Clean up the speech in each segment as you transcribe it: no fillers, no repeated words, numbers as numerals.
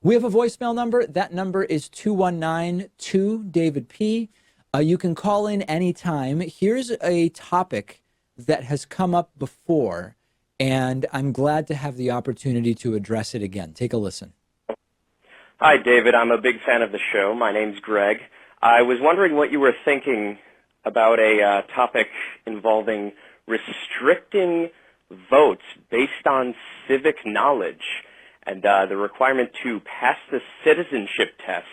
We have a voicemail number. That number is 219-2-DAVID-P. You can call in anytime. Here's a topic that has come up before, and I'm glad to have the opportunity to address it again. Take a listen. Hi, David. I'm a big fan of the show. My name's Greg. I was wondering what you were thinking about a topic involving restricting votes based on civic knowledge and the requirement to pass the citizenship test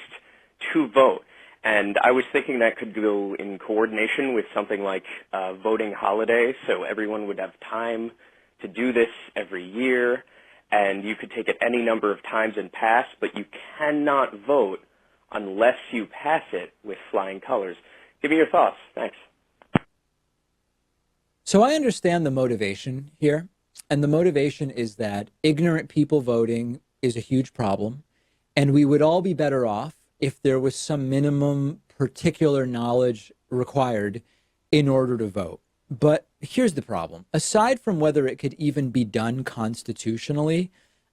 to vote. And I was thinking that could go in coordination with something like voting holiday, so everyone would have time to do this every year, and you could take it any number of times and pass, but you cannot vote unless you pass it with flying colors. Give me your thoughts. Thanks. So I understand the motivation here, and the motivation is that ignorant people voting is a huge problem, and we would all be better off if there was some minimum particular knowledge required in order to vote. But here's the problem. Aside from whether it could even be done constitutionally,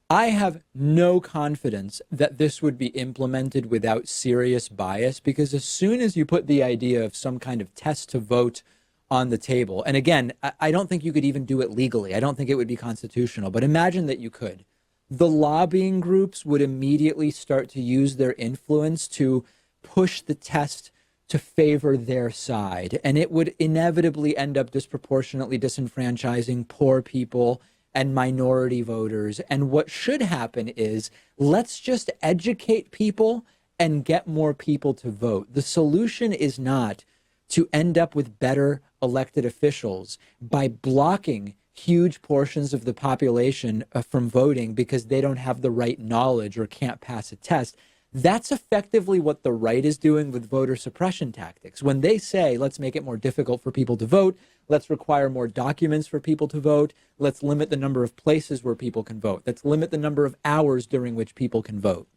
I have no confidence that this would be implemented without serious bias, because as soon as you put the idea of some kind of test to vote on the table, and again, I don't think you could even do it legally. I don't think it would be constitutional, but imagine that you could. The lobbying groups would immediately start to use their influence to push the test to favor their side. And it would inevitably end up disproportionately disenfranchising poor people and minority voters. And what should happen is, let's just educate people and get more people to vote. The solution is not to end up with better elected officials by blocking huge portions of the population from voting because they don't have the right knowledge or can't pass a test. That's effectively what the right is doing with voter suppression tactics. When they say, let's make it more difficult for people to vote, let's require more documents for people to vote, let's limit the number of places where people can vote, let's limit the number of hours during which people can vote.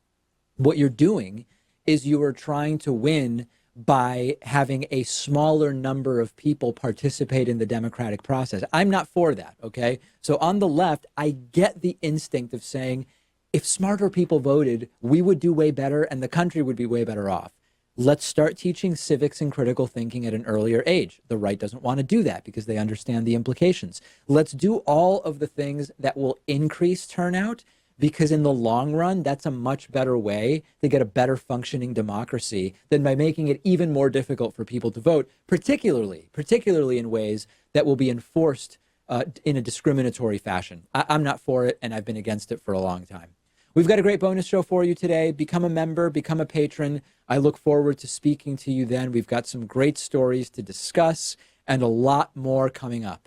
What you're doing is you are trying to win by having a smaller number of people participate in the democratic process. I'm not for that, okay? So on the left, I get the instinct of saying, if smarter people voted, we would do way better and the country would be way better off. Let's start teaching civics and critical thinking at an earlier age. The right doesn't want to do that because they understand the implications. Let's do all of the things that will increase turnout, because in the long run, that's a much better way to get a better functioning democracy than by making it even more difficult for people to vote, particularly in ways that will be enforced in a discriminatory fashion. I'm not for it, and I've been against it for a long time. We've got a great bonus show for you today. Become a member, become a patron. I look forward to speaking to you then. We've got some great stories to discuss and a lot more coming up.